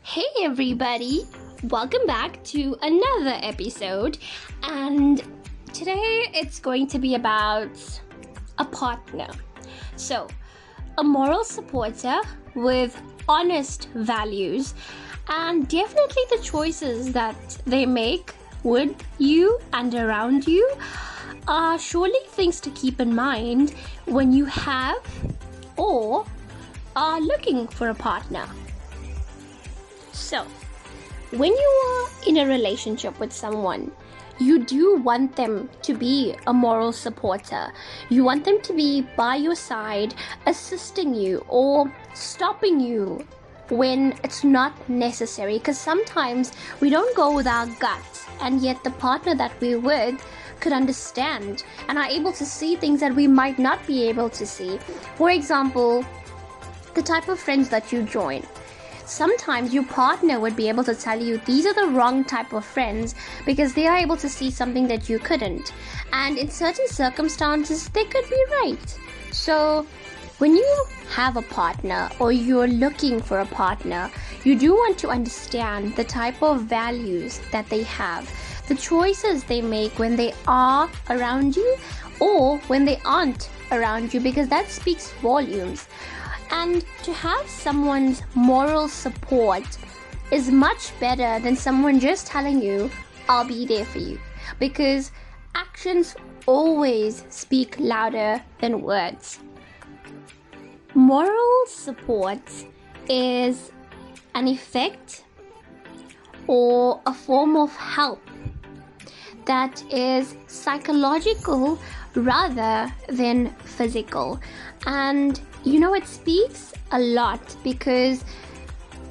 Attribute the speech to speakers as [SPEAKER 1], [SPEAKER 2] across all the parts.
[SPEAKER 1] Hey everybody, welcome back to another episode, and today it's going to be about a partner. So, a moral supporter with honest values and definitely the choices that they make with you and around you are surely things to keep in mind when you have or are looking for a partner. So, when you are in a relationship with someone, you do want them to be a moral supporter. You want them to be by your side, assisting you or stopping you when it's not necessary. Because sometimes we don't go with our gut, and yet the partner that we're with could understand and are able to see things that we might not be able to see. For example, the type of friends that you join. Sometimes your partner would be able to tell you these are the wrong type of friends because they are able to see something that you couldn't. And in certain circumstances, they could be right. So when you have a partner or you're looking for a partner, you do want to understand the type of values that they have, the choices they make when they are around you or when they aren't around you, because that speaks volumes. And to have someone's moral support is much better than someone just telling you, I'll be there for you. Because actions always speak louder than words. Moral support is an effect or a form of help that is psychological rather than physical. And it speaks a lot because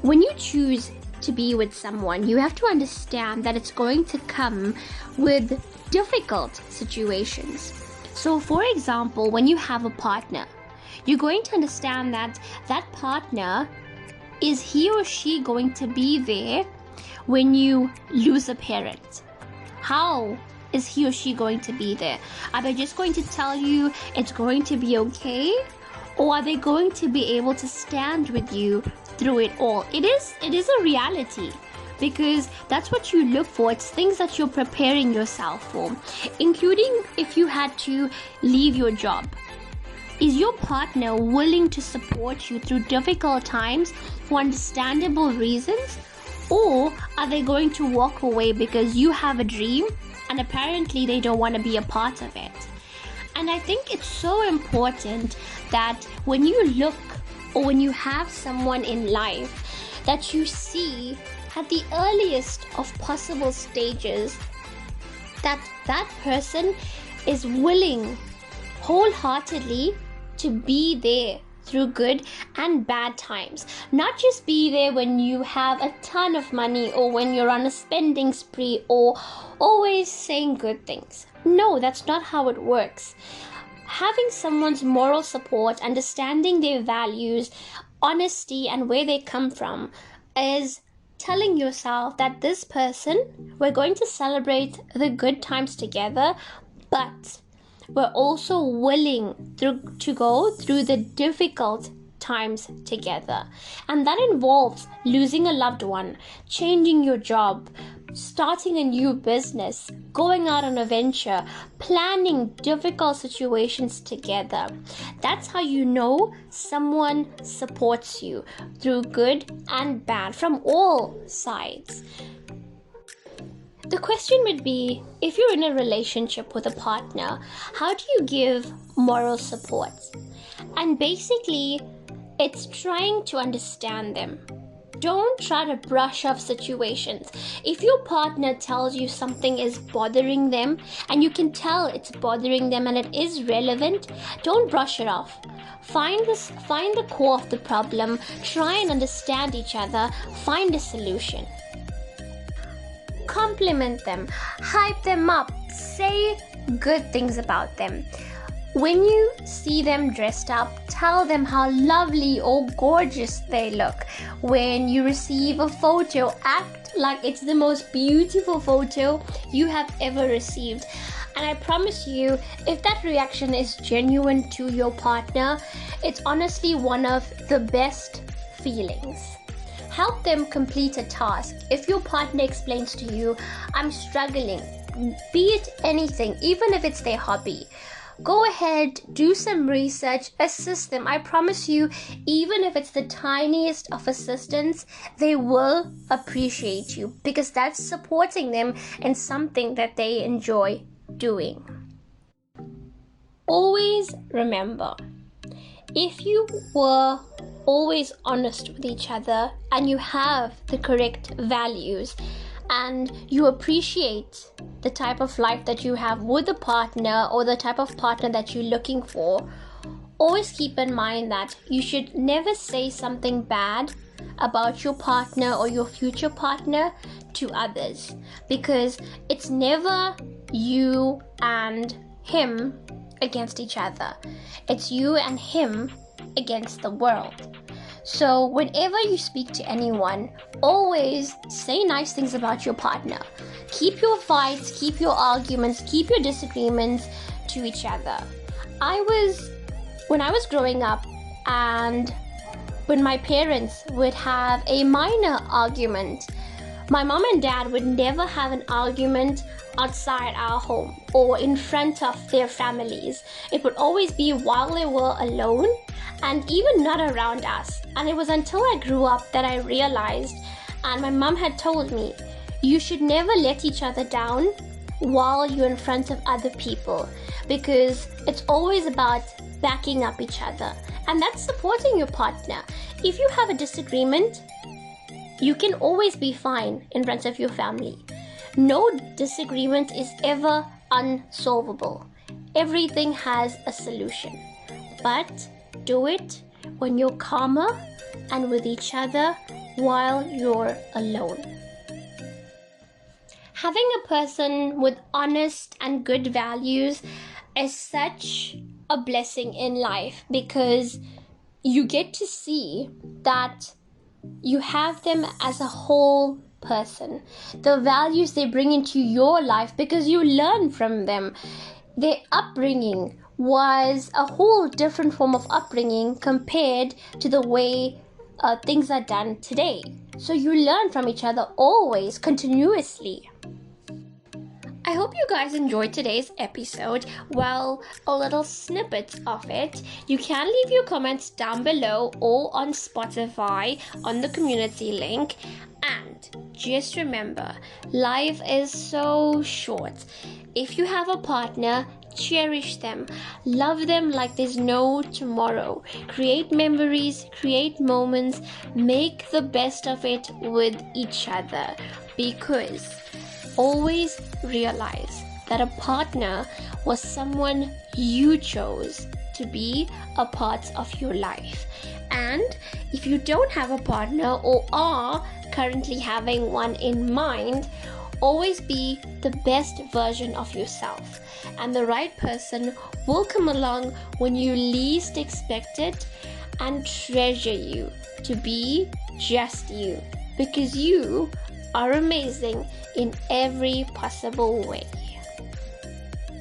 [SPEAKER 1] when you choose to be with someone, you have to understand that it's going to come with difficult situations. So, for example, when you have a partner, you're going to understand that that partner, is he or she going to be there when you lose a parent? How is he or she going to be there? Are they just going to tell you it's going to be okay? Or are they going to be able to stand with you through it all? It is a reality, because that's what you look for. It's things that you're preparing yourself for, including if you had to leave your job. Is your partner willing to support you through difficult times for understandable reasons? Or are they going to walk away because you have a dream and apparently they don't want to be a part of it? And I think it's so important that when you look or when you have someone in life that you see at the earliest of possible stages that that person is willing wholeheartedly to be there through good and bad times. Not just be there when you have a ton of money or when you're on a spending spree or always saying good things. No, that's not how it works. Having someone's moral support, understanding their values, honesty, and where they come from is telling yourself that this person, we're going to celebrate the good times together, but we're also willing to go through the difficult times together. And that involves losing a loved one, changing your job, starting a new business, going out on a venture, planning difficult situations together. That's how you know someone supports you through good and bad from all sides. The question would be, if you're in a relationship with a partner, how do you give moral support? And basically, it's trying to understand them. Don't try to brush off situations. If your partner tells you something is bothering them and you can tell it's bothering them and it is relevant, don't brush it off. Find the core of the problem, try and understand each other, find a solution. Compliment them, hype them up, say good things about them. When you see them dressed up, tell them how lovely or gorgeous they look. When you receive a photo, act like it's the most beautiful photo you have ever received. And I promise you, if that reaction is genuine to your partner, it's honestly one of the best feelings. Help them complete a task. If your partner explains to you, I'm struggling, be it anything, even if it's their hobby, go ahead, do some research, assist them. I promise you, even if it's the tiniest of assistance, they will appreciate you, because that's supporting them in something that they enjoy doing. Always remember, if you were always honest with each other and you have the correct values and you appreciate the type of life that you have with a partner or the type of partner that you're looking for, always keep in mind that you should never say something bad about your partner or your future partner to others, because it's never you and him against each other. It's you and him against the world. So whenever you speak to anyone, always say nice things about your partner. Keep your fights, keep your arguments, keep your disagreements to each other. When I was growing up, and when my parents would have a minor argument, my mom and dad would never have an argument outside our home or in front of their families. It would always be while they were alone and even not around us. And it was until I grew up that I realized, and my mom had told me, you should never let each other down while you're in front of other people, because it's always about backing up each other, and that's supporting your partner. If you have a disagreement, you can always be fine in front of your family. No disagreement is ever unsolvable. Everything has a solution. But do it when you're calmer and with each other while you're alone. Having a person with honest and good values is such a blessing in life, because you get to see that you have them as a whole person, the values they bring into your life, because you learn from them. Their upbringing was a whole different form of upbringing compared to the way things are done today. So you learn from each other always, continuously. I hope you guys enjoyed today's episode. Well, a little snippet of it. You can leave your comments down below or on Spotify on the community link. And just remember, life is so short. If you have a partner, cherish them. Love them like there's no tomorrow. Create memories, create moments, make the best of it with each other. Because always realize that a partner was someone you chose to be a part of your life. And if you don't have a partner or are currently having one in mind, always be the best version of yourself. And the right person will come along when you least expect it and treasure you to be just you, because you are amazing in every possible way.